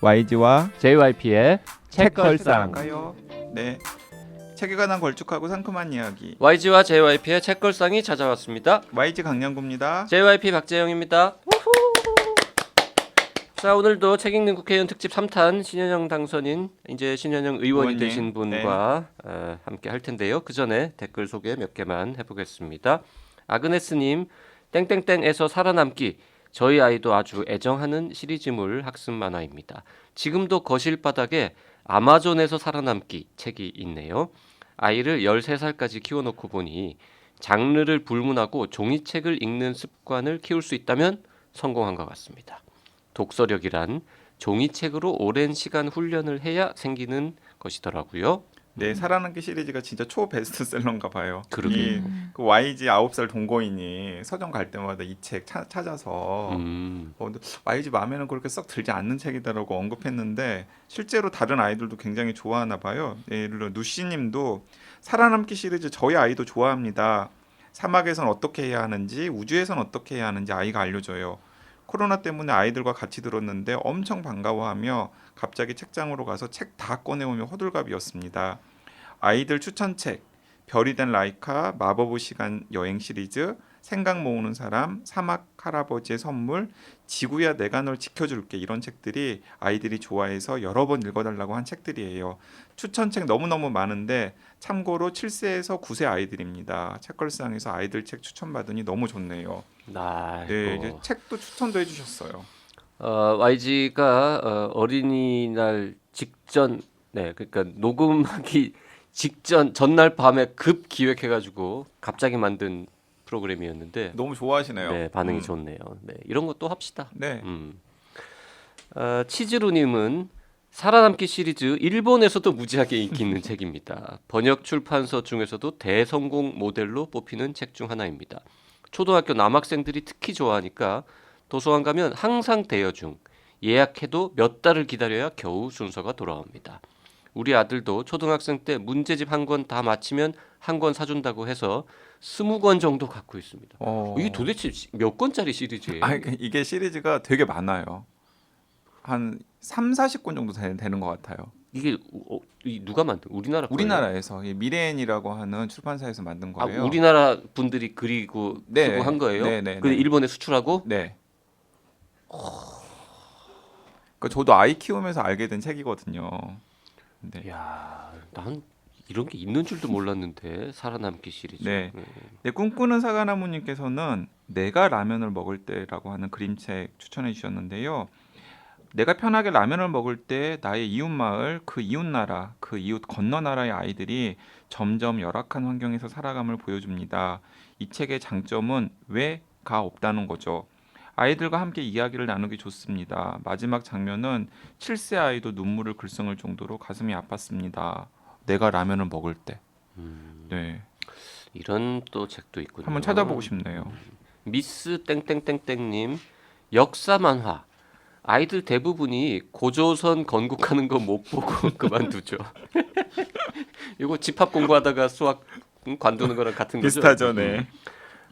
YG와 JYP의 책걸상. 책걸상가요? 네, 책에 관한 걸쭉하고 상큼한 이야기. YG와 JYP의 책걸상이 찾아왔습니다. YG 강량구입니다. JYP 박재영입니다. 자, 오늘도 책 읽는 국회의원 특집 3탄 신현영 당선인, 이제 신현영 의원이 의원님. 되신 분과 함께 할 텐데요. 그 전에 댓글 소개 몇 개만 해보겠습니다. 아그네스님, 땡땡땡에서 살아남기. 저희 아이도 아주 애정하는 시리즈물 학습 만화입니다. 지금도 거실 바닥에 아마존에서 살아남기 책이 있네요. 아이를 13살까지 키워놓고 보니 장르를 불문하고 종이책을 읽는 습관을 키울 수 있다면 성공한 것 같습니다. 독서력이란 종이책으로 오랜 시간 훈련을 해야 생기는 것이더라고요. 네, 살아남기 시리즈가 진짜 초 베스트셀러인가 봐요. 그러게요. 그 YG 9살 동거인이 서점 갈 때마다 이 책 찾아서 근데 YG 마음에는 그렇게 썩 들지 않는 책이다라고 언급했는데 실제로 다른 아이들도 굉장히 좋아하나 봐요. 예를 들어 누씨님도 살아남기 시리즈 저희 아이도 좋아합니다. 사막에선 어떻게 해야 하는지, 우주에선 어떻게 해야 하는지 아이가 알려줘요. 코로나 때문에 아이들과 같이 들었는데 엄청 반가워하며 갑자기 책장으로 가서 책 다 꺼내오며 호들갑이었습니다. 아이들 추천책, 별이 된 라이카, 마법의 시간 여행 시리즈, 생각 모으는 사람, 사막 할아버지의 선물, 지구야 내가 널 지켜줄게, 이런 책들이 아이들이 좋아해서 여러 번 읽어달라고 한 책들이에요. 추천책 너무너무 많은데 참고로 7세에서 9세 아이들입니다. 책걸상에서 아이들 책 추천받으니 너무 좋네요. 네, 이제 책도 추천도 해주셨어요. YG가 어린이날 직전, 그러니까 녹음하기 직전 전날 밤에 급 기획해가지고 갑자기 만든 프로그램이었는데 너무 좋아하시네요. 네, 반응이 좋네요. 네, 이런 것도 합시다. 네. 치즈루님은 살아남기 시리즈 일본에서도 무지하게 인기 있는 책입니다. 번역 출판서 중에서도 대성공 모델로 뽑히는 책 중 하나입니다. 초등학교 남학생들이 특히 좋아하니까 도서관 가면 항상 대여 중. 예약해도 몇 달을 기다려야 겨우 순서가 돌아옵니다. 우리 아들도 초등학생 때 문제집 한 권 다 마치면 한 권 사준다고 해서 20권 정도 갖고 있습니다. 이게 도대체 몇 권짜리 시리즈예요? 이게 시리즈가 되게 많아요. 한 3, 40권 정도 되는 것 같아요. 이게 누가 만든? 우리나라 거예요? 우리나라에서 미래엔이라고 하는 출판사에서 만든 거예요. 우리나라 분들이 그리고 쓰고 한 거예요? 네. 근데 일본에 수출하고? 네. 그러니까 저도 아이 키우면서 알게 된 책이거든요. 네. 야, 난 이런 게 있는 줄도 몰랐는데. 살아남기 시리즈. 네. 네, 꿈꾸는 사과나무님께서는 내가 라면을 먹을 때라고 하는 그림책 추천해 주셨는데요. 내가 편하게 라면을 먹을 때 나의 이웃 마을, 그 이웃 나라, 그 이웃 건너 나라의 아이들이 점점 열악한 환경에서 살아감을 보여줍니다. 이 책의 장점은 왜가 없다는 거죠. 아이들과 함께 이야기를 나누기 좋습니다. 마지막 장면은 7세 아이도 눈물을 글썽을 정도로 가슴이 아팠습니다. 내가 라면을 먹을 때. 네. 이런 또 책도 있군요. 한번 찾아보고 싶네요. 미스 땡땡땡땡님, 역사 만화. 아이들 대부분이 고조선 건국하는 거 못 보고 그만두죠. 이거 집합 공부하다가 수학 관두는 거랑 같은 거죠? 비슷하죠, 네.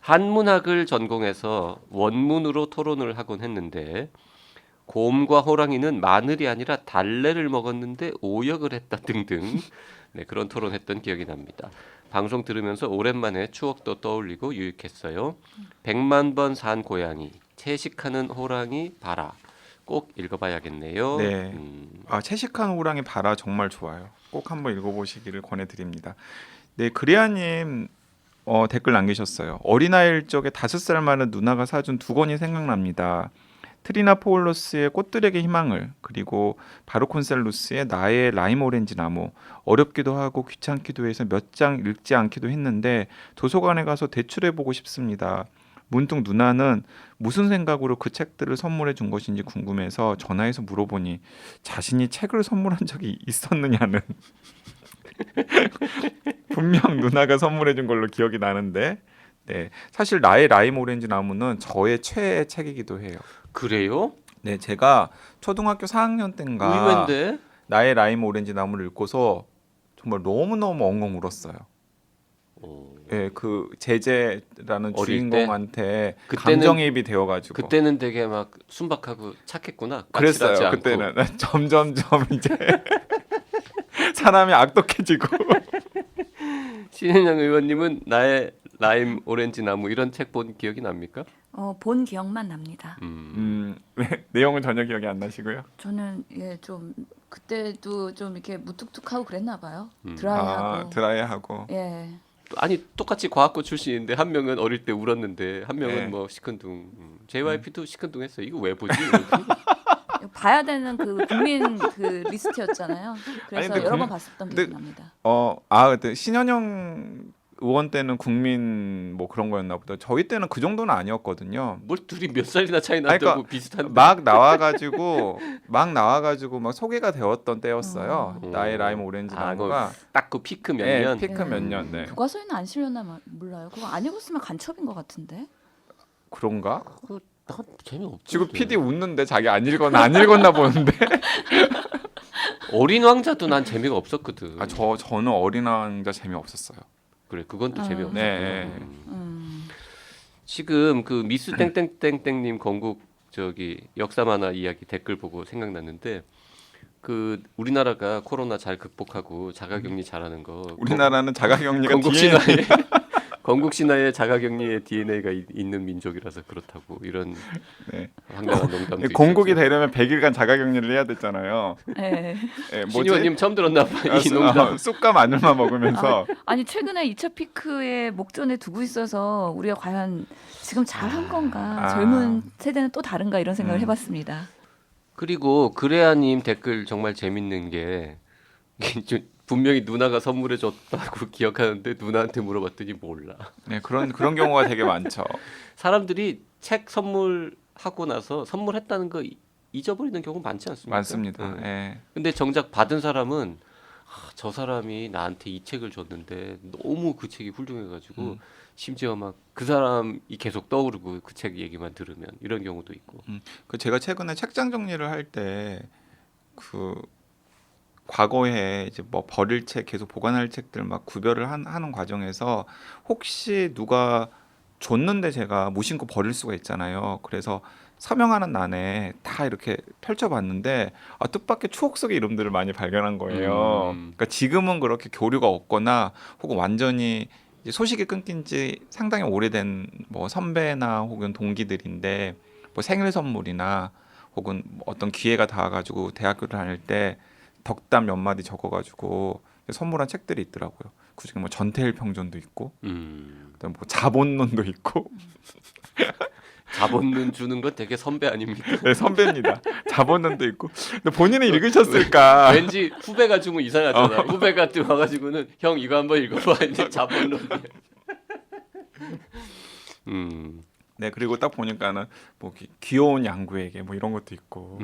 한문학을 전공해서 원문으로 토론을 하곤 했는데 곰과 호랑이는 마늘이 아니라 달래를 먹었는데 오역을 했다 등등, 그런 토론했던 기억이 납니다. 방송 들으면서 오랜만에 추억도 떠올리고 유익했어요. 100만 번 산 고양이, 채식하는 호랑이 봐라. 꼭 읽어봐야겠네요. 네. 채식한 호랑이 봐라 정말 좋아요. 꼭 한번 읽어보시기를 권해드립니다. 네, 그리아님 댓글 남기셨어요. 어린아이일 적에 5살 많은 누나가 사준 2권이 생각납니다. 트리나 포울로스의 꽃들에게 희망을, 그리고 바르콘셀루스의 나의 라임 오렌지 나무. 어렵기도 하고 귀찮기도 해서 몇 장 읽지 않기도 했는데 도서관에 가서 대출해보고 싶습니다. 문득 누나는 무슨 생각으로 그 책들을 선물해 준 것인지 궁금해서 전화해서 물어보니 자신이 책을 선물한 적이 있었느냐는 분명 누나가 선물해 준 걸로 기억이 나는데, 네, 사실 나의 라임 오렌지 나무는 저의 최애 책이기도 해요. 그래요? 네, 제가 초등학교 4학년 때인가 의외인데? 나의 라임 오렌지 나무를 읽고서 정말 너무너무 엉엉 울었어요. 예, 그 제재라는 어릴 주인공한테 그때는- 감정이입이 되어가지고 그때는 되게 막 순박하고 착했구나. 까칠하지 그랬어요. 않고. 그때는 점점점 이제 사람이 악독해지고 신현영 의원님은 나의 라임 오렌지 나무 이런 책 본 기억이 납니까? 본 기억만 납니다. 내용은 전혀 기억이 안 나시고요. 저는 좀 그때도 좀 이렇게 무뚝뚝하고 그랬나 봐요. 드라이하고. 드라이하고 예. 아니 똑같이 과학고 출신인데 한 명은 어릴 때 울었는데 한 명은 네. 뭐 시큰둥. JYP도 시큰둥했어요. 이거 왜 보지? 봐야 되는 그 국민 그 리스트였잖아요. 그래서 근데 여러 번 봤었던 근데- 기억이 납니다. 그때 신현영 의원 때는 국민 뭐 그런 거였나 보다. 저희 때는 그 정도는 아니었거든요. 뭘 둘이 몇 살이나 차이 아니, 난다고 그러니까 비슷한데. 막 나와가지고 막 소개가 되었던 때였어요. 나의 라임 오렌지 나무가 딱 그 피크 몇 예, 년. 피크 몇 년. 네. 교과서에는 안 실렸나 몰라요. 그거 안 읽었으면 간첩인 것 같은데. 그런가? 난 재미없죠. 지금 PD 웃는데 자기 안 읽었나 보는데. 어린 왕자도 난 재미가 없었거든. 저는 어린 왕자 재미 없었어요. 그래 그건 또 재미없었고. 네. 지금 그 미스 땡땡땡땡님 건국 역사 만화 이야기 댓글 보고 생각났는데 그 우리나라가 코로나 잘 극복하고 자가격리 잘하는 거. 우리나라는 자가격리가 건국 뒤에 신화에 건국 신화에 자가격리의 DNA가 있는 민족이라서 그렇다고 이런 네. 황당한 농담도 공국이 있었죠. 되려면 100일간 자가격리를 해야 됐잖아요. 네. 예, 신 의원님 처음 들었나 봐. 이 농담. 쑥과 마늘만 먹으면서 아니 최근에 2차 피크에 목전에 두고 있어서 우리가 과연 지금 잘한 건가? 젊은 세대는 또 다른가 이런 생각을 해봤습니다. 그리고 그래야님 댓글 정말 재밌는 게 분명히 누나가 선물해 줬다고 기억하는데 누나한테 물어봤더니 몰라. 네, 그런 경우가 되게 많죠. 사람들이 책 선물하고 나서 선물했다는 거 잊어버리는 경우 많지 않습니까? 많습니다. 예. 근데 정작 받은 사람은 저 사람이 나한테 이 책을 줬는데 너무 그 책이 훌륭해가지고 심지어 막 그 사람이 계속 떠오르고 그 책 얘기만 들으면 이런 경우도 있고. 그 제가 최근에 책장 정리를 할 때 그 과거에 이제 뭐 버릴 책 계속 보관할 책들 막 구별을 하는 과정에서 혹시 누가 줬는데 제가 무심코 버릴 수가 있잖아요. 그래서 서명하는 난에 다 이렇게 펼쳐봤는데 뜻밖의 추억 속의 이름들을 많이 발견한 거예요. 그러니까 지금은 그렇게 교류가 없거나 혹은 완전히 이제 소식이 끊긴 지 상당히 오래된 뭐 선배나 혹은 동기들인데 뭐 생일 선물이나 혹은 어떤 기회가 닿아가지고 대학교를 다닐 때 덕담 몇 마디 적어가지고 선물한 책들이 있더라고요. 그중에 뭐 전태일 평전도 있고, 그다음 뭐 자본론도 있고. 자본론 주는 건 되게 선배 아닙니까? 네, 선배입니다. 자본론도 있고. 근데 본인은 읽으셨을까? 왠지 후배가 주면 이상하잖아. 후배가 와가지고는 형 이거 한번 읽어봐. 이제 자본론이야. 네, 그리고 딱 보니까는 뭐 귀여운 양구에게 뭐 이런 것도 있고.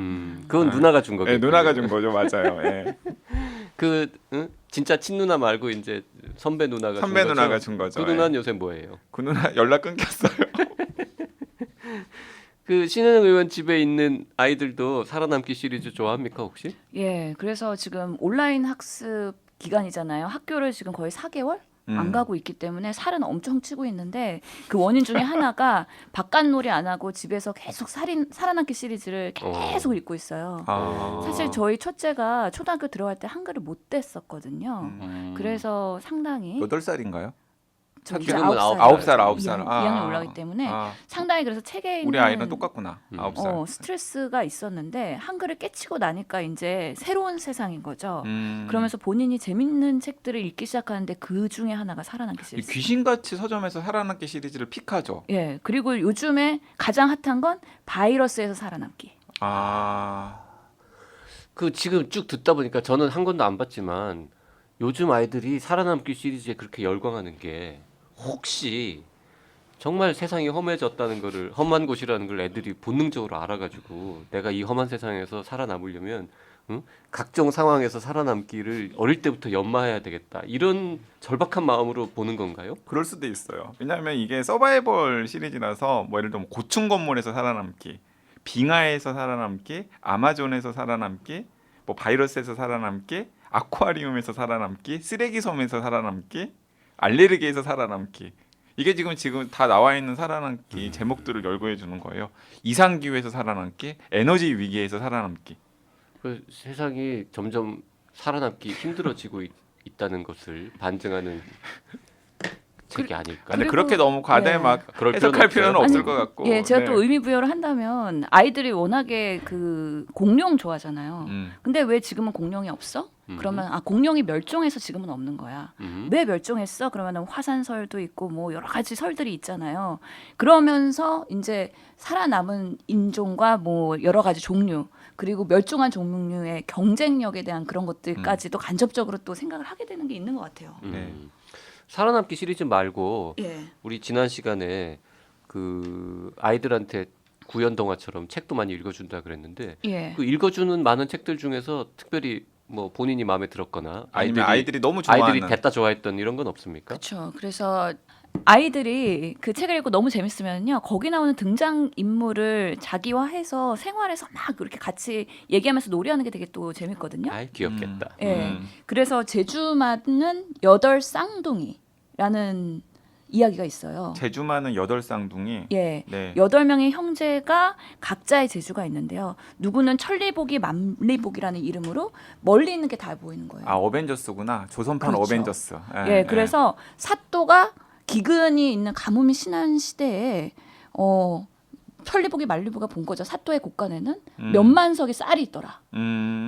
그건 누나가 준 거겠죠. 네, 누나가 준 거죠, 맞아요. 예. 진짜 친누나 말고 이제 선배 누나가 선배 준 거죠. 누나가 준 거죠. 그 누나는 요새 뭐예요? 그 누나 연락 끊겼어요. 그 신현영 의원 집에 있는 아이들도 살아남기 시리즈 좋아합니까 혹시? 예, 그래서 지금 온라인 학습 기간이잖아요. 학교를 지금 거의 4개월 안 가고 있기 때문에 살은 엄청 찌고 있는데 그 원인 중에 하나가 바깥놀이 안 하고 집에서 계속 살아남기 시리즈를 계속 읽고 있어요. 사실 저희 첫째가 초등학교 들어갈 때 한글을 못 뗐었거든요. 그래서 상당히 8살인가요? 저 이제 지금은 9살, 9살. 2학년 올라가기 때문에 상당히 그래서 책에 있는 우리 아이는 똑같구나. 9살. 스트레스가 있었는데 한글을 깨치고 나니까 이제 새로운 세상인 거죠. 음. 그러면서 본인이 재밌는 책들을 읽기 시작하는데 그 중에 하나가 살아남기 이 시리즈. 귀신같이 서점에서 살아남기 시리즈를 픽하죠. 예, 그리고 요즘에 가장 핫한 건 바이러스에서 살아남기. 그 지금 쭉 듣다 보니까 저는 한 권도 안 봤지만 요즘 아이들이 살아남기 시리즈에 그렇게 열광하는 게 혹시 정말 세상이 험해졌다는 거를 험한 곳이라는 걸 애들이 본능적으로 알아가지고 내가 이 험한 세상에서 살아남으려면 각종 상황에서 살아남기를 어릴 때부터 연마해야 되겠다 이런 절박한 마음으로 보는 건가요? 그럴 수도 있어요. 왜냐하면 이게 서바이벌 시리즈라서 뭐 예를 들면 고층 건물에서 살아남기, 빙하에서 살아남기, 아마존에서 살아남기, 뭐 바이러스에서 살아남기, 아쿠아리움에서 살아남기, 쓰레기 섬에서 살아남기, 알레르기에서 살아남기. 이게 지금 다 나와 있는 살아남기 제목들을 열거해 주는 거예요. 이상 기후에서 살아남기, 에너지 위기에서 살아남기. 그 세상이 점점 살아남기 힘들어지고 있다는 것을 반증하는 책이 아닐까. 근데 그리고- 그렇게 너무 과대 예. 막 그럴 해석할 필요는 필요는 없을 아니, 것 같고. 예, 제가 네. 또 의미 부여를 한다면 아이들이 워낙에 그 공룡 좋아하잖아요. 근데 왜 지금은 공룡이 없어? 그러면 공룡이 멸종해서 지금은 없는 거야. 왜 멸종했어? 그러면은 화산설도 있고 뭐 여러 가지 설들이 있잖아요. 그러면서 이제 살아남은 인종과 뭐 여러 가지 종류 그리고 멸종한 종류의 경쟁력에 대한 그런 것들까지도 간접적으로 또 생각을 하게 되는 게 있는 것 같아요. 네. 살아남기 시리즈 말고 예. 우리 지난 시간에 그 아이들한테 구연 동화처럼 책도 많이 읽어준다 그랬는데 예. 그 읽어주는 많은 책들 중에서 특별히 뭐 본인이 마음에 들었거나 아니면 아이들이 너무 좋아하는. 아이들이 됐다 좋아했던 이런 건 없습니까? 그렇죠. 그래서 아이들이 그 책을 읽고 너무 재밌으면요 거기 나오는 등장 인물을 자기화해서 생활에서 막 그렇게 같이 얘기하면서 놀이하는 게 되게 또 재밌거든요. 아이 귀엽겠다. 예. 그래서 제주 많은 8쌍둥이라는 이야기가 있어요. 제주 많은 8쌍둥이. 예. 네. 8명의 형제가 각자의 제주가 있는데요. 누구는 천리보기, 만리보기라는 이름으로 멀리 있는 게 다 보이는 거예요. 아 어벤져스구나. 조선판 그렇죠. 어벤져스. 예, 그래서 사또가 기근이 있는 가뭄이 심한 시대에 천리보기 만리보가 본 거죠. 사또의 곳간에는 몇만 석의 쌀이 있더라.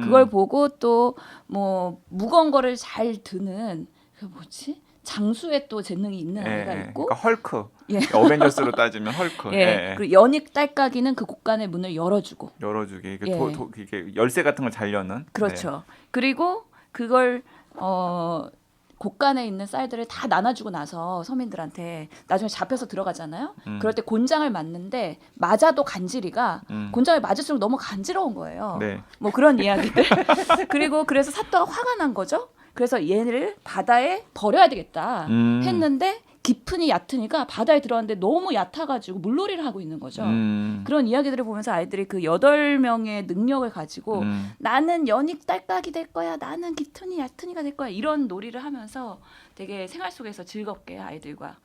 그걸 보고 또 뭐 무거운 거를 잘 드는 그 뭐지? 장수에 또 재능이 있는 아이가 있고 그러니까 헐크. 예. 어벤져스로 따지면 헐크. 예. 그리고 연익 딸까기는 그 곳간의 문을 열어주고 열어주기. 예. 이게 열쇠 같은 걸 잘 여는. 그렇죠. 그리고 그걸 곳간에 있는 쌀들을 다 나눠주고 나서 서민들한테 나중에 잡혀서 들어가잖아요. 그럴 때 곤장을 맞는데 맞아도 간지리가 곤장을 맞을수록 너무 간지러운 거예요. 네. 뭐 그런 이야기들. 그리고 그래서 사또가 화가 난 거죠. 그래서 얘를 바다에 버려야 되겠다 했는데 깊으니 얕으니까 바다에 들어갔는데 너무 얕아가지고 물놀이를 하고 있는 거죠. 그런 이야기들을 보면서 아이들이 그 8명의 능력을 가지고 나는 연익 딸깍이 될 거야. 나는 깊으니 얕으니가 될 거야. 이런 놀이를 하면서 되게 생활 속에서 즐겁게 아이들과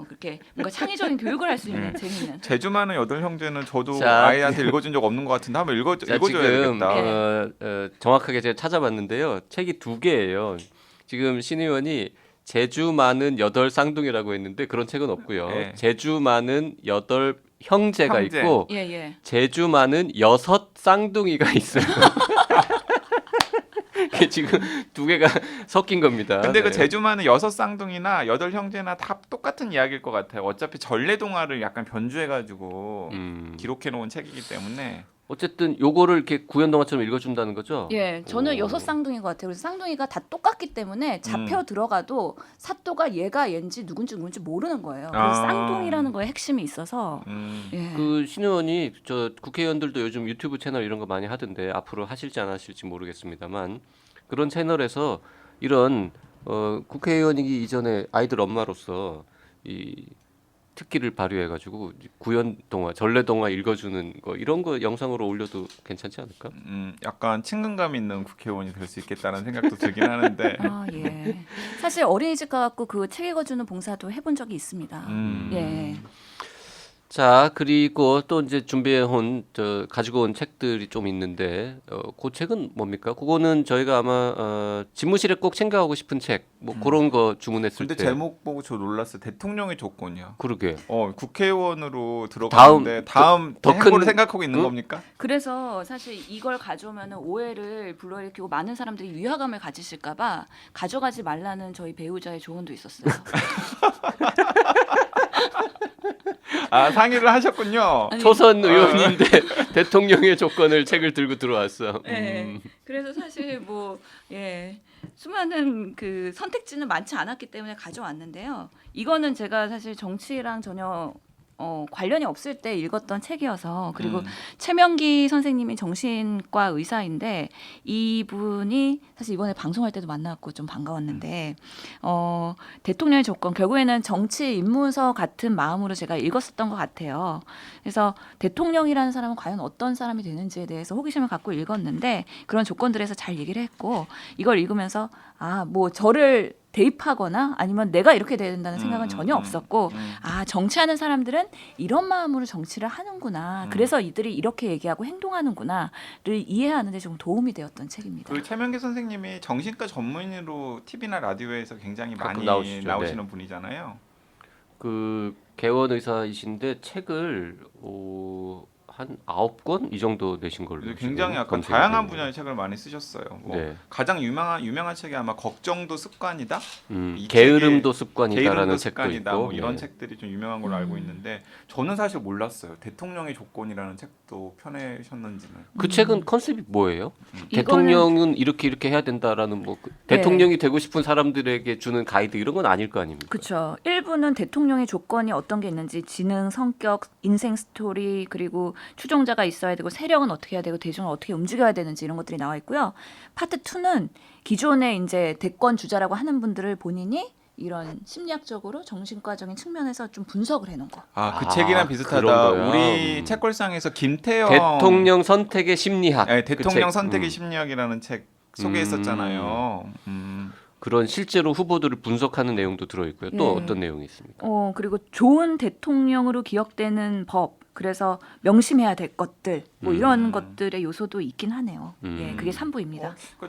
그렇게 뭔가 창의적인 교육을 할 수 있는 재미있는. 제주 많은 8형제는 저도 자, 아이한테 읽어준 적 없는 것 같은데 한번 자, 읽어줘야 지금 되겠다. 정확하게 제가 찾아봤는데요. 책이 2개예요. 지금 신 의원이 제주 많은 8쌍둥이라고 했는데 그런 책은 없고요. 네. 제주 많은 8 형제가 형제. 있고 예. 제주 많은 6 쌍둥이가 있어요. 그게 지금 2개가 섞인 겁니다. 근데 그 네. 제주 많은 6쌍둥이나 8형제나 다 똑같은 이야기일 것 같아요. 어차피 전래동화를 약간 변주해가지고 기록해 놓은 책이기 때문에. 어쨌든 요거를 이렇게 구연 동화처럼 읽어준다는 거죠? 예, 저는 오. 6쌍둥이인 것 같아요. 그래서 쌍둥이가 다 똑같기 때문에 잡혀 들어가도 사또가 얘가 얘인지 누군지 모르는 거예요. 그래서 아. 쌍둥이라는 거에 핵심이 있어서 예. 그 신 의원이 저 국회의원들도 요즘 유튜브 채널 이런 거 많이 하던데 앞으로 하실지 안 하실지 모르겠습니다만 그런 채널에서 이런 국회의원이기 이전에 아이들 엄마로서 이 특기를 발휘해가지고 구연 동화, 전래 동화 읽어주는 거 이런 거 영상으로 올려도 괜찮지 않을까? 약간 친근감 있는 국회의원이 될 수 있겠다는 생각도 들긴 하는데. 아, 예. 사실 어린이집 가갖고 그 책 읽어주는 봉사도 해본 적이 있습니다. 예. 자 그리고 또 이제 준비해온 가지고 온 책들이 좀 있는데 그 책은 뭡니까? 그거는 저희가 아마 집무실에 꼭 챙겨가고 싶은 책 뭐 그런 거 주문했을 근데 때 제목 보고 저 놀랐어요. 대통령의 조건이요. 그러게 국회의원으로 들어가는데 다음 더 행보를 큰- 생각하고 있는 그- 겁니까? 그래서 사실 이걸 가져오면 오해를 불러일으키고 많은 사람들이 위화감을 가지실까봐 가져가지 말라는 저희 배우자의 조언도 있었어요. 아 상의를 하셨군요. 아니, 초선 의원인데 대통령의 조건을 책을 들고 들어왔어. 네. 그래서 사실 수많은 그 선택지는 많지 않았기 때문에 가져왔는데요. 이거는 제가 사실 정치랑 전혀 관련이 없을 때 읽었던 책이어서 그리고 최명기 선생님이 정신과 의사인데 이분이 사실 이번에 방송할 때도 만나고 좀 반가웠는데 대통령의 조건 결국에는 정치 입문서 같은 마음으로 제가 읽었었던 것 같아요. 그래서 대통령이라는 사람은 과연 어떤 사람이 되는지에 대해서 호기심을 갖고 읽었는데 그런 조건들에서 잘 얘기를 했고 이걸 읽으면서 뭐 저를 대입하거나 아니면 내가 이렇게 돼야 된다는 생각은 전혀 없었고 정치하는 사람들은 이런 마음으로 정치를 하는구나. 그래서 이들이 이렇게 얘기하고 행동하는구나를 이해하는 데 좀 도움이 되었던 책입니다. 그 최명기 선생님이 정신과 전문의로 TV나 라디오에서 굉장히 가끔 많이 나오시죠. 나오시는 네. 분이잖아요. 그 개원 의사이신데 책을 한 9권 이 정도 내신 걸로 굉장히 지금 약간 검색이 다양한 되네요. 분야의 책을 많이 쓰셨어요. 뭐 네. 가장 유명한 책이 아마 걱정도 습관이다. 이 게으름도 책이 습관이다라는 게으름도 책도 습관이다. 있고 뭐 이런 네. 책들이 좀 유명한 걸로 알고 있는데 저는 사실 몰랐어요. 대통령의 조건이라는 책도 펴내셨는지는. 그 책은 컨셉이 뭐예요? 이거는- 대통령은 이렇게 해야 된다라는 뭐 네. 대통령이 되고 싶은 사람들에게 주는 가이드 이런 건 아닐 거 아닙니까? 그렇죠. 1부는 대통령의 조건이 어떤 게 있는지 지능, 성격, 인생 스토리 그리고 추종자가 있어야 되고 세력은 어떻게 해야 되고 대중을 어떻게 움직여야 되는지 이런 것들이 나와 있고요. 파트 2는 기존의 이제 대권 주자라고 하는 분들을 본인이 이런 심리학적으로 정신과적인 측면에서 좀 분석을 해놓은 거. 그 아, 책이랑 그런 비슷하다. 거야? 우리 책걸상에서 김태형 대통령 선택의 심리학. 네, 그 대통령 책. 선택의 심리학이라는 책 소개했었잖아요. 그런 실제로 후보들을 분석하는 내용도 들어있고요. 또 예. 어떤 내용이 있습니까? 그리고 좋은 대통령으로 기억되는 법, 그래서 명심해야 될 것들, 뭐 이런 것들의 요소도 있긴 하네요. 예, 그게 3부입니다. 그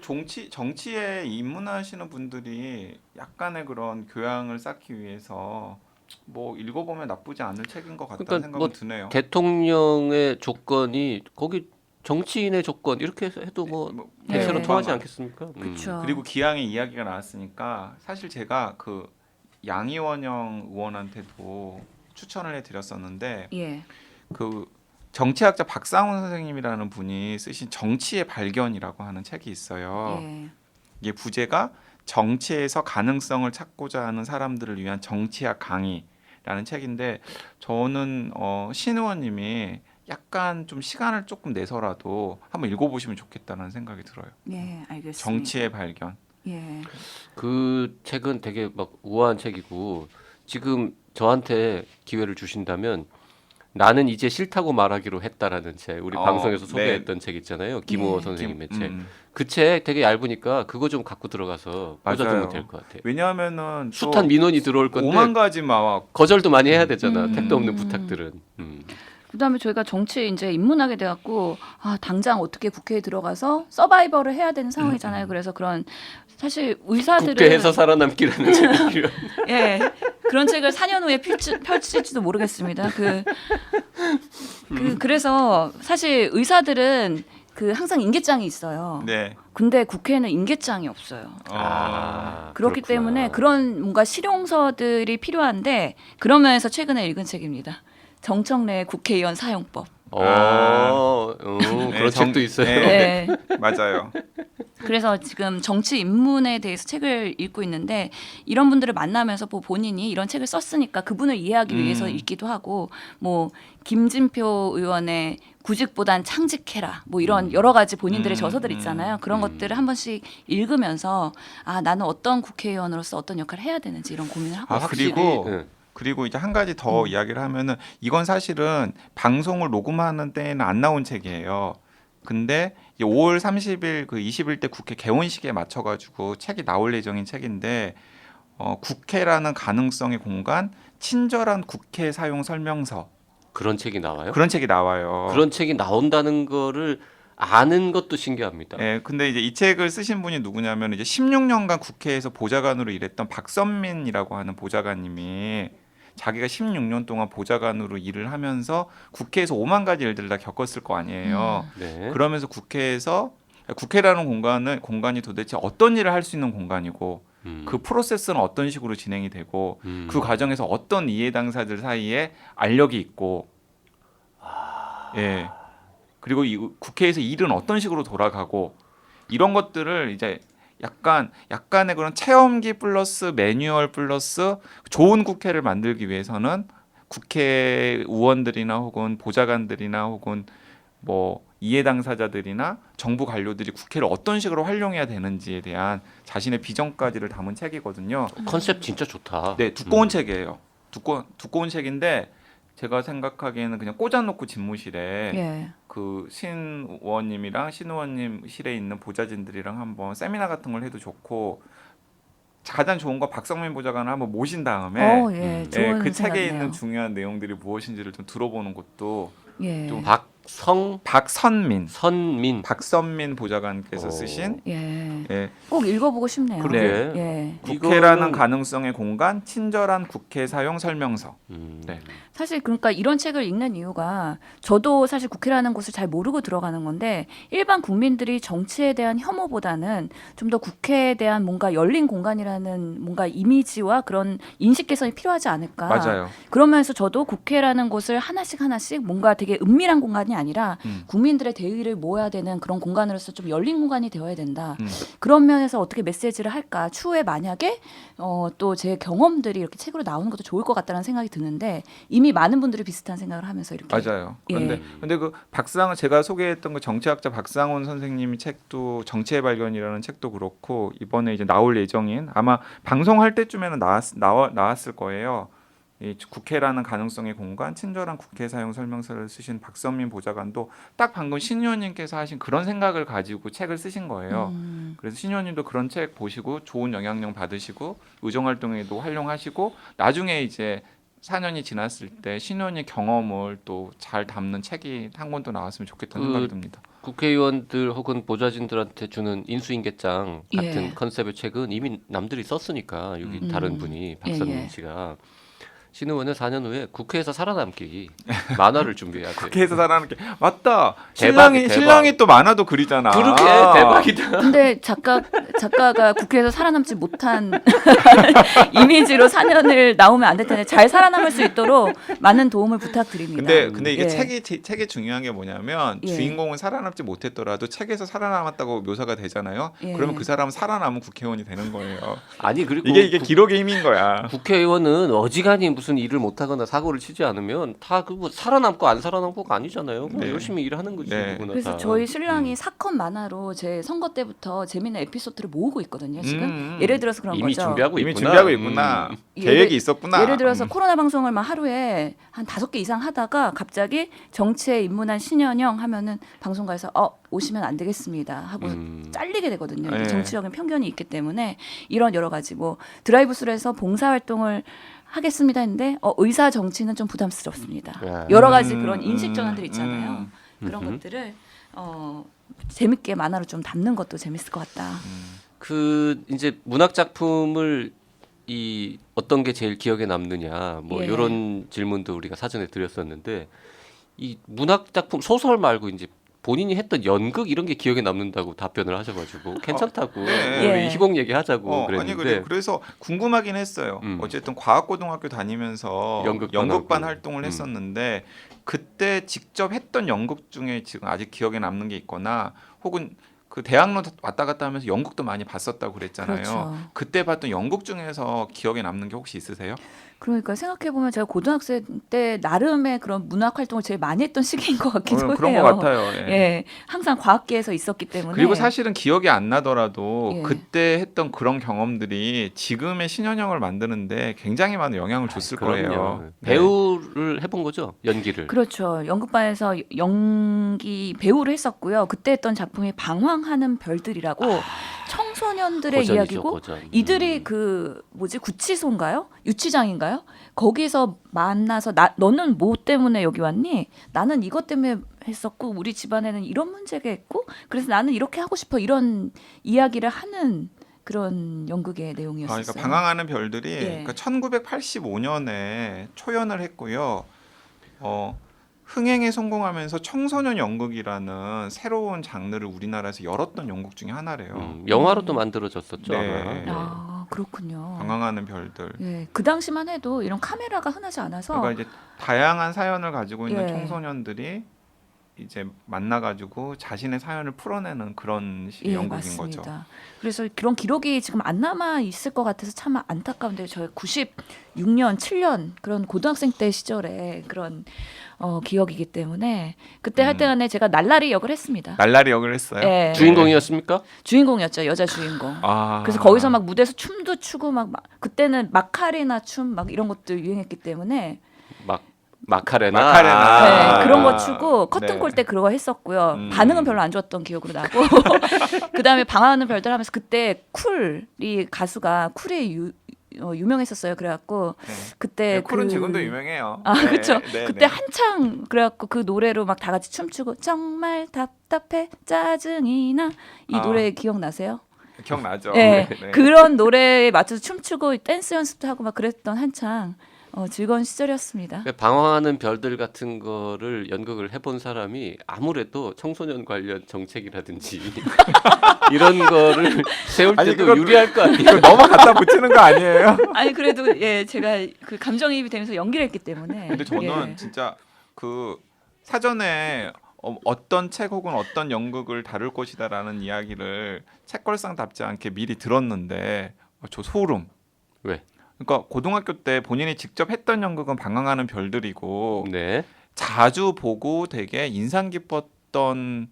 정치에 입문하시는 분들이 약간의 그런 교양을 쌓기 위해서 뭐 읽어보면 나쁘지 않을 책인 것 같다는 그러니까 생각은 뭐 드네요. 대통령의 조건이 거기 정치인의 조건 이렇게 해도 뭐 네. 대체로 통하지 않겠습니까? 그렇죠. 그리고 기왕의 이야기가 나왔으니까 사실 제가 그 양이원영 의원한테도 추천을 해드렸었는데 예. 그 정치학자 박상훈 선생님이라는 분이 쓰신 정치의 발견이라고 하는 책이 있어요. 예. 이게 부제가 정치에서 가능성을 찾고자 하는 사람들을 위한 정치학 강의라는 책인데 저는 신 의원님이 약간 좀 시간을 조금 내서라도 한번 읽어보시면 좋겠다는 생각이 들어요. 예, 알겠습니다. 정치의 발견. 예. 그 책은 되게 막 우아한 책이고 지금 저한테 기회를 주신다면 나는 이제 싫다고 말하기로 했다라는 책 우리 방송에서 소개했던 책 있잖아요. 김우호 예. 선생님의 책. 그 책 되게 얇으니까 그거 좀 갖고 들어가서 꽂아두면 될 것 같아요. 왜냐하면은 숱한 민원이 들어올 건데 5만 가지 막 거절도 많이 해야 되잖아. 택도 없는 부탁들은. 그다음에 저희가 정치에 이제 입문하게 돼갖고 당장 어떻게 국회에 들어가서 서바이벌을 해야 되는 상황이잖아요. 그래서 그런 사실 의사들은 국회에서 살아남기라는 책이 필요한. 예 그런 책을 4년 후에 펼칠지도 모르겠습니다. 그래서 사실 의사들은 항상 인계장이 있어요. 네. 근데 국회에는 인계장이 없어요. 그렇기 그렇구나. 때문에 그런 뭔가 실용서들이 필요한데 그런 면에서 최근에 읽은 책입니다. 정청래의 국회의원 사용법. 그런 책도 있어요. 네. 네. 맞아요. 그래서 지금 정치 입문에 대해서 책을 읽고 있는데 이런 분들을 만나면서 본인이 이런 책을 썼으니까 그분을 이해하기 위해서 읽기도 하고 뭐 김진표 의원의 구직보단 창직해라 뭐 이런 여러 가지 본인들의 저서들 있잖아요. 그런 것들을 한 번씩 읽으면서 나는 어떤 국회의원으로서 어떤 역할을 해야 되는지 이런 고민을 하고 있어요. 그리고 이제 한 가지 더 이야기를 하면은 이건 사실은 방송을 녹음하는 때에는 안 나온 책이에요. 근데 5월 30일 그 21대 국회 개원식에 맞춰가지고 책이 나올 예정인 책인데 국회라는 가능성의 공간 친절한 국회 사용 설명서 그런 책이 나와요? 그런 책이 나와요. 그런 책이 나온다는 거를 아는 것도 신기합니다. 예, 근데 이제 이 책을 쓰신 분이 누구냐면 이제 16년간 국회에서 보좌관으로 일했던 박선민이라고 하는 보좌관님이 자기가 16년 동안 보좌관으로 일을 하면서 국회에서 5만 가지 일들을 다 겪었을 거 아니에요. 네. 그러면서 국회라는 공간이 도대체 어떤 일을 할 수 있는 공간이고 그 프로세스는 어떤 식으로 진행이 되고 그 과정에서 어떤 이해 당사자들 사이에 알력이 있고 예. 그리고 이 국회에서 일은 어떤 식으로 돌아가고 이런 것들을 이제 약간의 그런 체험기 플러스 매뉴얼 플러스 좋은 국회를 만들기 위해서는 국회의원들이나 혹은 보좌관들이나 혹은 뭐 이해 당사자들이나 정부 관료들이 국회를 어떤 식으로 활용해야 되는지에 대한 자신의 비전까지를 담은 책이거든요. 컨셉 진짜 좋다. 네, 두꺼운 책이에요. 두꺼운 책인데 제가 생각하기에는 그냥 꽂아놓고 집무실에 예. 그 신 의원님이랑 신 의원님 실에 있는 보좌진들이랑 한번 세미나 같은 걸 해도 좋고 가장 좋은 거 박성민 보좌관을 한번 모신 다음에 예, 예, 좋은 그 책에 생각이네요. 있는 중요한 내용들이 무엇인지를 좀 들어보는 것도 예. 좀 선민. 박선민 보좌관께서 쓰신 예. 예, 꼭 읽어보고 싶네요. 그러게. 예. 국회라는 이거는- 가능성의 공간 친절한 국회 사용 설명서. 네. 사실 그러니까 이런 책을 읽는 이유가 저도 사실 국회라는 곳을 잘 모르고 들어가는 건데 일반 국민들이 정치에 대한 혐오보다는 좀 더 국회에 대한 뭔가 열린 공간이라는 뭔가 이미지와 그런 인식 개선이 필요하지 않을까. 맞아요. 그러면서 저도 국회라는 곳을 하나씩 뭔가 되게 은밀한 공간이 아니라 국민들의 대의를 모아야 되는 그런 공간으로서 좀 열린 공간이 되어야 된다. 그런 면에서 어떻게 메시지를 할까. 추후에 만약에 또 제 경험들이 이렇게 책으로 나오는 것도 좋을 것 같다는 생각이 드는데 이미 많은 분들이 비슷한 생각을 하면서 이렇게 맞아요. 근데 그 박상은 제가 소개했던 그 정치학자 박상훈 선생님의 책도 정치의 발견이라는 책도 그렇고 이번에 이제 나올 예정인 아마 방송할 때쯤에는 나왔을 거예요. 이 국회라는 가능성의 공간 친절한 국회 사용 설명서를 쓰신 박선민 보좌관도 딱 방금 신 의원님께서 하신 그런 생각을 가지고 책을 쓰신 거예요. 그래서 신 의원님도 그런 책 보시고 좋은 영향력 받으시고 의정 활동에도 활용하시고 나중에 이제 4년이 지났을 때 신 의원님 경험을 또 잘 담는 책이 한 권도 나왔으면 좋겠다는 생각이 듭니다. 국회의원들 혹은 보좌진들한테 주는 인수인계장 같은 예. 컨셉의 책은 이미 남들이 썼으니까 여기 다른 분이 박선민 예. 씨가 신 의원은 4년 후에 국회에서 살아남기 만화를 준비해야 돼. 국회에서 살아는 게 맞다. 대박. 신랑이 또 만화도 그리잖아. 그러게 대박이다. 근데 작가가 국회에서 살아남지 못한 이미지로 4년을 나오면 안 될 텐데 잘 살아남을 수 있도록 많은 도움을 부탁드립니다. 근데 이게 예. 책의 중요한 게 뭐냐면 예. 주인공은 살아남지 못했더라도 책에서 살아남았다고 묘사가 되잖아요. 예. 그러면 그 사람은 살아남은 국회의원이 되는 거예요. 아니 그리고 이게 기록의 힘인 거야. 국회의원은 어지간히 무슨 일을 못하거나 사고를 치지 않으면 다 그 뭐 살아남고 안 살아남고가 아니잖아요. 그냥 네. 열심히 일하는 거지. 네. 누구나 그래서 다. 저희 신랑이 사건 만화로 제 선거 때부터 재밌는 에피소드를 모으고 있거든요. 지금 예를 들어서 그런 이미 거죠. 준비하고 이미 있구나. 준비하고 있구나. 계획이 있었구나. 예를 들어서 코로나 방송을 막 하루에 한 5개 이상 하다가 갑자기 정치에 입문한 신현영 하면은 방송가에서 오시면 안 되겠습니다 하고 잘리게 되거든요. 이게 네. 정치적인 편견이 있기 때문에 이런 여러 가지 뭐 드라이브스루에서 봉사활동을 하겠습니다 했는데 의사 정치는 좀 부담스럽습니다. 야. 여러 가지 그런 인식 전환들 있잖아요. 그런 것들을 재밌게 만화로 좀 담는 것도 재밌을 것 같다. 그 이제 문학 작품을 이 어떤 게 제일 기억에 남느냐 뭐 예. 이런 질문도 우리가 사전에 드렸었는데 이 문학 작품 소설 말고 이제 본인이 했던 연극 이런 게 기억에 남는다고 답변을 하셔가지고 괜찮다고 네. 우리 예. 희곡 얘기하자고 아니 그랬는데 그래서 궁금하긴 했어요. 어쨌든 과학고등학교 다니면서 연극반 활동을 했었는데 그때 직접 했던 연극 중에 지금 아직 기억에 남는 게 있거나 혹은 그 대학로 왔다 갔다 하면서 연극도 많이 봤었다고 그랬잖아요. 그렇죠. 그때 봤던 연극 중에서 기억에 남는 게 혹시 있으세요? 그러니까 생각해 보면 제가 고등학생 때 나름의 그런 문학 활동을 제일 많이 했던 시기인 것 같기도 해요. 그런 것 같아요. 예. 예, 항상 과학계에서 있었기 때문에. 그리고 사실은 기억이 안 나더라도 예. 그때 했던 그런 경험들이 지금의 신현영을 만드는데 굉장히 많은 영향을 줬을 거예요. 그럼요. 네. 배우를 해본 거죠 연기를. 그렇죠. 연극반에서 연기 배우를 했었고요. 그때 했던 작품이 방황하는 별들이라고 청소년들의 고전이죠, 이야기고 고전. 이들이 그 구치소인가요? 유치장인가요? 거기서 만나서 너는 뭐 때문에 여기 왔니? 나는 이것 때문에 했었고 우리 집안에는 이런 문제가 있고 그래서 나는 이렇게 하고 싶어 이런 이야기를 하는 그런 연극의 내용이었어요. 그러니까 방황하는 별들이 예. 그러니까 1985년에 초연을 했고요. 흥행에 성공하면서 청소년 연극이라는 새로운 장르를 우리나라에서 열었던 연극 중에 하나래요. 영화로도 만들어졌었죠. 네. 아마. 아 그렇군요. 방황하는 별들. 예, 그 당시만 해도 이런 카메라가 흔하지 않아서 그러니까 이제 다양한 사연을 가지고 있는 예. 청소년들이 이제 만나가지고 자신의 사연을 풀어내는 그런 식의 연극인 거죠. 맞습니다. 그래서 그런 기록이 지금 안 남아 있을 것 같아서 참 안타까운데 저희 96년, 7년 그런 고등학생 때 시절에 그런 기억이기 때문에 그때 할 때간에 제가 날라리 역을 했습니다. 날라리 역을 했어요. 예. 주인공이었습니까? 주인공이었죠, 여자 주인공. 아. 그래서 거기서 막 무대에서 춤도 추고 막 그때는 마카레나 춤 막 이런 것도 유행했기 때문에 막 마카레나. 네, 그런 거 추고 커튼콜 네. 때 그거 했었고요. 음. 반응은 별로 안 좋았던 기억으로 나고 그다음에 방황하는 별들 하면서 그때 쿨이 가수가 쿨이 유명했었어요. 그래갖고 네. 그때 쿨은 지금도 유명해요. 아, 그쵸. 네, 그때 네. 한창 그래갖고 그 노래로 막 다 같이 춤추고 정말 답답해 짜증이 나 이 아. 노래 기억나세요? 기억나죠? 네. 네. 그런 노래에 맞춰서 춤추고 댄스 연습도 하고 막 그랬던 한창 즐거운 시절이었습니다. 방황하는 별들 같은 거를 연극을 해본 사람이 아무래도 청소년 관련 정책이라든지 이런 거를 세울 아니, 때도 그거- 유리할 거 아니에요. 이거 너무 갖다 붙이는 거 아니에요? 아니 그래도 예 제가 그 감정이입이 되면서 연기를 했기 때문에. 근데 저는 예. 진짜 그 사전에 어떤 책 혹은 어떤 연극을 다룰 것이다라는 이야기를 책걸상답지 않게 미리 들었는데 저 소름. 왜? 그러니까 고등학교 때 본인이 직접 했던 연극은 방황하는 별들이고 네. 자주 보고 되게 인상 깊었던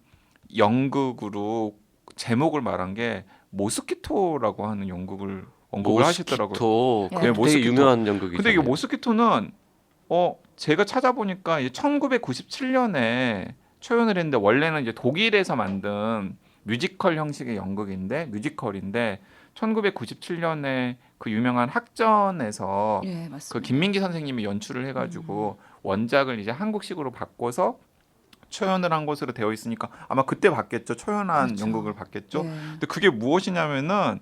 연극으로 제목을 말한 게 모스키토라고 하는 연극을 언급을 하시더라고요. 모스키토. 네, 그거 되게 모스키토. 유명한 연극이죠. 근데 이게 모스키토는 제가 찾아보니까 1997년에 초연을 했는데 원래는 이제 독일에서 만든 뮤지컬 형식의 연극인데 뮤지컬인데 1997년에 그 유명한 학전에서 예 맞습니다. 그 김민기 선생님이 연출을 해가지고 원작을 이제 한국식으로 바꿔서 초연을 한 것으로 되어 있으니까 아마 그때 봤겠죠. 초연한 그렇죠. 연극을 봤겠죠. 예. 근데 그게 무엇이냐면은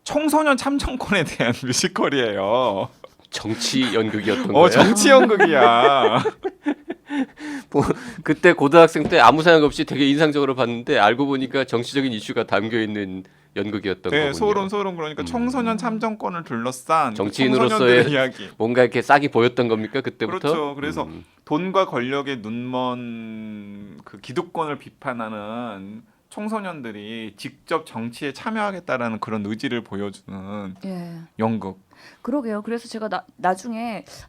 청소년 참정권에 대한 뮤지컬이에요. 정치 연극이었던 거예요. 정치 연극이야. 그때 고등학생 때 아무 생각 없이 되게 인상적으로 봤는데 알고 보니까 정치적인 이슈가 담겨 있는 연극이었던 네, 거군요. 소름 그러니까 청소년 참정권을 둘러싼 정치인으로서의 청소년들의 이야기. 뭔가 이렇게 싹이 보였던 겁니까 그때부터? 그렇죠. 그래서 돈과 권력의 눈먼 그 기득권을 비판하는 청소년들이 직접 정치에 참여하겠다라는 그런 의지를 보여주는 예. 연극. 그러게요. 그래서 제가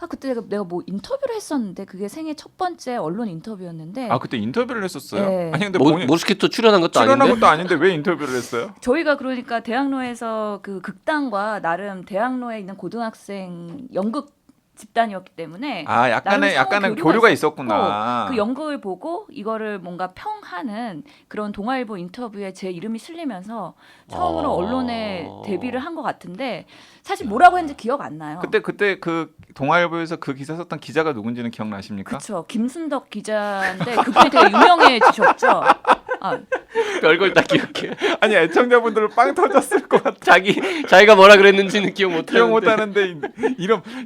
그때 내가 뭐 인터뷰를 했었는데 그게 생애 첫 번째 언론 인터뷰였는데 그때 인터뷰를 했었어요? 네. 아니 근데 본인 모스키토 출연한 것도 출연한 아닌데? 것도 아닌데 왜 인터뷰를 했어요? 저희가 그러니까 대학로에서 그 극단과 나름 대학로에 있는 고등학생 연극 집단이었기 때문에 약간의 나름 상호 교류가 있었구나. 그 연극을 보고 이거를 뭔가 평하는 그런 동아일보 인터뷰에 제 이름이 실리면서 처음으로 언론에 데뷔를 한 것 같은데 사실 뭐라고 했는지 기억 안 나요. 그때 그 동아일보에서 그 기사 썼던 기자가 누군지는 기억나십니까? 그렇죠. 김순덕 기자인데 그분이 되게 유명해지셨죠. 별걸 다 기억해. 아니 애청자분들은 빵 터졌을 것 같아. 자기가 뭐라 그랬는지는 기억 못 기억 하는데. 못하는데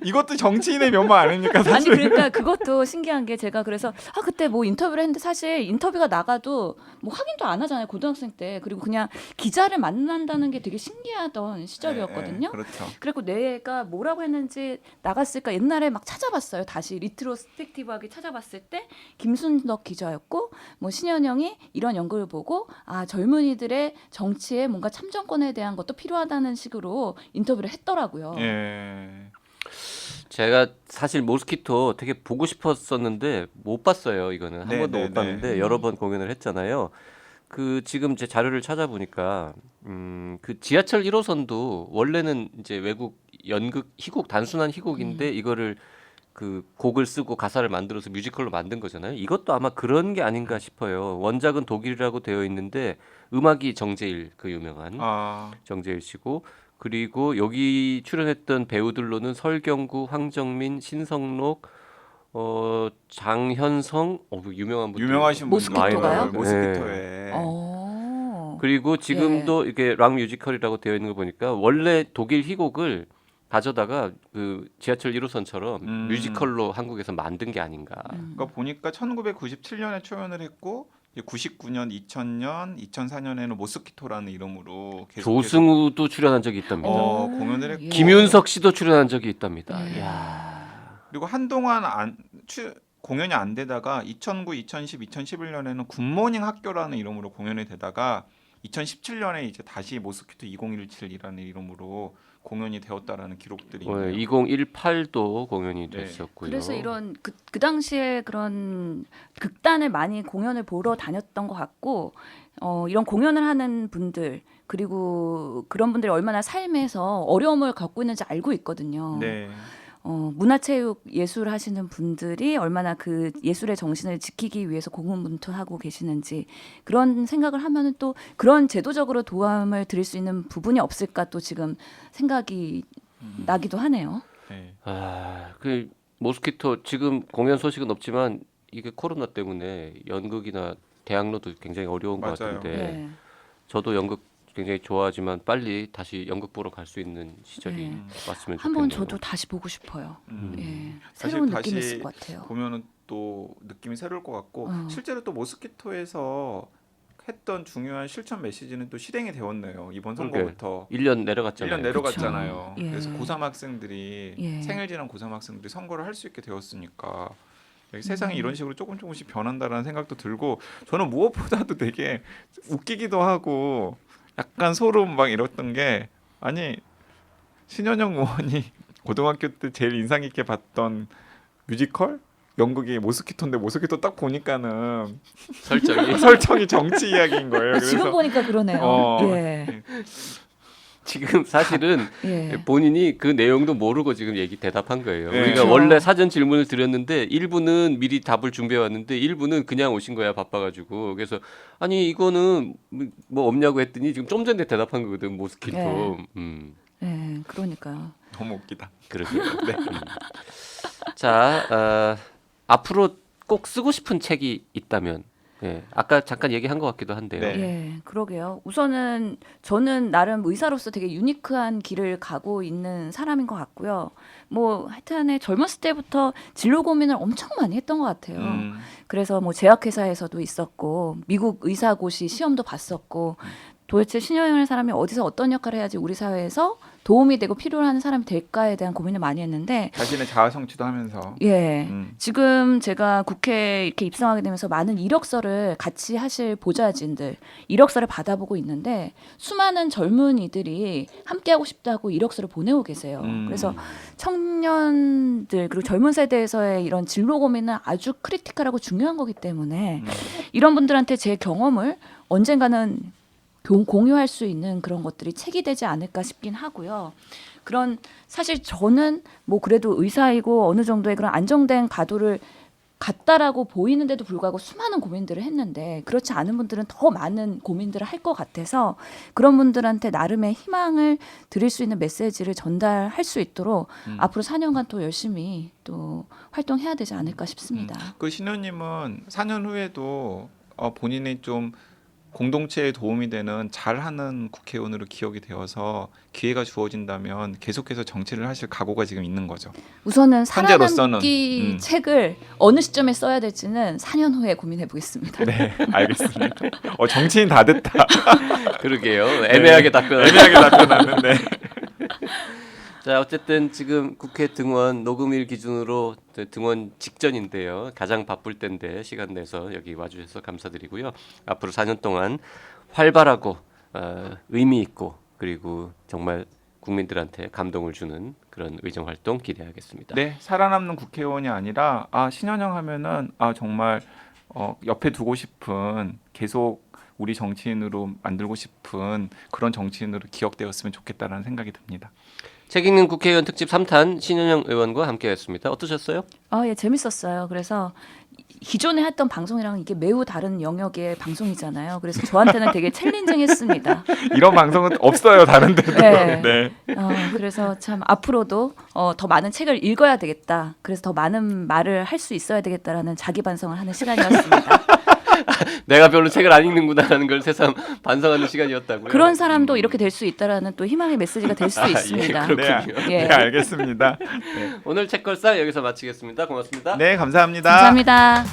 이것도 정치인의 면모 아닙니까 아니 사실? 그러니까 그것도 신기한 게 제가 그래서 그때 뭐 인터뷰를 했는데 사실 인터뷰가 나가도 뭐 확인도 안 하잖아요 고등학생 때. 그리고 그냥 기자를 만난다는 게 되게 신기하던 시절이었거든요. 그렇죠. 그리고 내가 뭐라고 했는지 나갔을까 옛날에 막 찾아봤어요. 다시 리트로스펙티브하게 찾아봤을 때 김순덕 기자였고 뭐 신현영이 이런 연극을 보고 젊은이들의 정치에 뭔가 참정권에 대한 것도 필요하다는 식으로 인터뷰를 했더라고요. 예. 제가 사실 모스키토 되게 보고 싶었었는데 못 봤어요. 이거는 한 네, 번도 네, 못 봤는데 여러 번 공연을 했잖아요. 그 지금 제 자료를 찾아보니까 그 지하철 1호선도 원래는 이제 외국 연극 희곡 단순한 희곡인데 이거를 그 곡을 쓰고 가사를 만들어서 뮤지컬로 만든 거잖아요. 이것도 아마 그런 게 아닌가 싶어요. 원작은 독일이라고 되어 있는데 음악이 정재일 그 유명한 정재일 씨고 그리고 여기 출연했던 배우들로는 설경구, 황정민, 신성록, 장현성, 유명한 분들 유명하신 분들 모스키토가요? 많이 모스키토에. 그리고 지금도 이게 락 뮤지컬이라고 되어 있는 거 보니까 원래 독일 희곡을 가져다가 그 지하철 1호선처럼 뮤지컬로 한국에서 만든 게 아닌가. 그러니까 보니까 1997년에 초연을 했고 99년, 2000년, 2004년에는 모스키토라는 이름으로 계속 조승우도 출연한 적이 있답니다. 공연을 했고 김윤석 씨도 출연한 적이 있답니다. 이야. 그리고 한동안 공연이 안 되다가 2009, 2010, 2011년에는 굿모닝 학교라는 이름으로 공연이 되다가 2017년에 이제 다시 모스키토 2017이라는 이름으로 공연이 되었다라는 기록들이 있네요. 2018도 공연이 됐었고요. 그래서 이런 그 당시에 그런 극단을 많이 공연을 보러 다녔던 것 같고 이런 공연을 하는 분들 그리고 그런 분들이 얼마나 삶에서 어려움을 겪고 있는지 알고 있거든요. 네. 문화체육 예술 하시는 분들이 얼마나 그 예술의 정신을 지키기 위해서 고군분투하고 계시는지 그런 생각을 하면은 또 그런 제도적으로 도움을 드릴 수 있는 부분이 없을까 또 지금 생각이 나기도 하네요. 네. 그 모스키토 지금 공연 소식은 없지만 이게 코로나 때문에 연극이나 대학로도 굉장히 어려운 것 맞아요. 같은데 네. 저도 연극 굉장히 좋아하지만 빨리 다시 연극 보러 갈 수 있는 시절이 네. 왔으면 좋겠네요. 한번 저도 다시 보고 싶어요. 예. 사실 새로운 다시 느낌이 있을 것 같아요. 보면은 또 느낌이 새로울 것 같고 실제로 또 모스키토에서 했던 중요한 실천 메시지는 또 실행이 되었네요. 이번 선거부터 1년 내려갔잖아요. 1년 내려갔잖아요. 그쵸. 예. 그래서 고3 학생들이 예. 생일 지난 고3 학생들이 선거를 할 수 있게 되었으니까 세상이 이런 식으로 조금씩 변한다라는 생각도 들고 저는 무엇보다도 되게 웃기기도 하고 약간 소름 막 이랬던 게 아니 신현영 의원이 고등학교 때 제일 인상 깊게 봤던 뮤지컬 연극이 모스키토인데 모스키토 딱 보니까는 설정이 정치 이야기인 거예요. 지금 그래서 보니까 그러네요. 예. 지금 사실은 예. 본인이 그 내용도 모르고 지금 대답한 거예요. 네. 우리가 그렇죠. 원래 사전 질문을 드렸는데 일부는 미리 답을 준비해 왔는데 일부는 그냥 오신 거야 바빠가지고 그래서 아니 이거는 뭐 없냐고 했더니 지금 좀 전에 대답한 거거든 모스키토. 예. 예, 그러니까요. 너무 웃기다. 그러게요. 네. 자 앞으로 꼭 쓰고 싶은 책이 있다면 아까 잠깐 얘기한 것 같기도 한데요. 네. 예, 그러게요. 우선은 저는 나름 의사로서 되게 유니크한 길을 가고 있는 사람인 것 같고요. 뭐 하여튼에 젊었을 때부터 진로 고민을 엄청 많이 했던 것 같아요. 그래서 뭐 제약회사에서도 있었고 미국 의사고시 시험도 봤었고 도대체 신현영이라는 사람이 어디서 어떤 역할을 해야지 우리 사회에서 도움이 되고 필요한 사람이 될까에 대한 고민을 많이 했는데 자신의 자아 성취도 하면서 예. 지금 제가 국회에 이렇게 입성하게 되면서 많은 이력서를 같이 하실 보좌진들 이력서를 받아보고 있는데 수많은 젊은이들이 함께하고 싶다고 이력서를 보내고 계세요. 그래서 청년들 그리고 젊은 세대에서의 이런 진로 고민은 아주 크리티컬하고 중요한 거기 때문에 이런 분들한테 제 경험을 언젠가는 공유할 수 있는 그런 것들이 책이 되지 않을까 싶긴 하고요. 그런 사실 저는 뭐 그래도 의사이고 어느 정도의 그런 안정된 가도를 갔다라고 보이는데도 불구하고 수많은 고민들을 했는데 그렇지 않은 분들은 더 많은 고민들을 할 것 같아서 그런 분들한테 나름의 희망을 드릴 수 있는 메시지를 전달할 수 있도록 앞으로 4년간 또 열심히 또 활동해야 되지 않을까 싶습니다. 그 신우님은 4년 후에도 본인이 좀 공동체에 도움이 되는 잘하는 국회의원으로 기억이 되어서 기회가 주어진다면 계속해서 정치를 하실 각오가 지금 있는 거죠. 우선은 현재로서는, 살아남기 책을 어느 시점에 써야 될지는 4년 후에 고민해 보겠습니다. 네, 알겠습니다. 정치인 다 됐다. 그러게요. 애매하게 답변하는데. 자 어쨌든 지금 국회 등원 녹음일 기준으로 등원 직전인데요. 가장 바쁠 때인데 시간 내서 여기 와주셔서 감사드리고요. 앞으로 4년 동안 활발하고 의미 있고 그리고 정말 국민들한테 감동을 주는 그런 의정 활동 기대하겠습니다. 네, 살아남는 국회의원이 아니라 신현영 하면은 정말 옆에 두고 싶은 계속 우리 정치인으로 만들고 싶은 그런 정치인으로 기억되었으면 좋겠다라는 생각이 듭니다. 책 읽는 국회의원 특집 3탄 신현영 의원과 함께했습니다. 어떠셨어요? 예, 재밌었어요. 그래서 기존에 했던 방송이랑 이게 매우 다른 영역의 방송이잖아요. 그래서 저한테는 되게 챌린징했습니다. 이런 방송은 없어요, 다른 데도. 네. 네. 그래서 참 앞으로도 더 많은 책을 읽어야 되겠다. 그래서 더 많은 말을 할 수 있어야 되겠다라는 자기 반성을 하는 시간이었습니다. 내가 별로 책을 안 읽는구나라는 걸 새삼 반성하는 시간이었다고요. 그런 사람도 이렇게 될 수 있다라는 또 희망의 메시지가 될 수 있습니다. 그렇군요. 예. 네, 알겠습니다. 네, 오늘 책걸상 여기서 마치겠습니다. 고맙습니다. 네, 감사합니다. 감사합니다.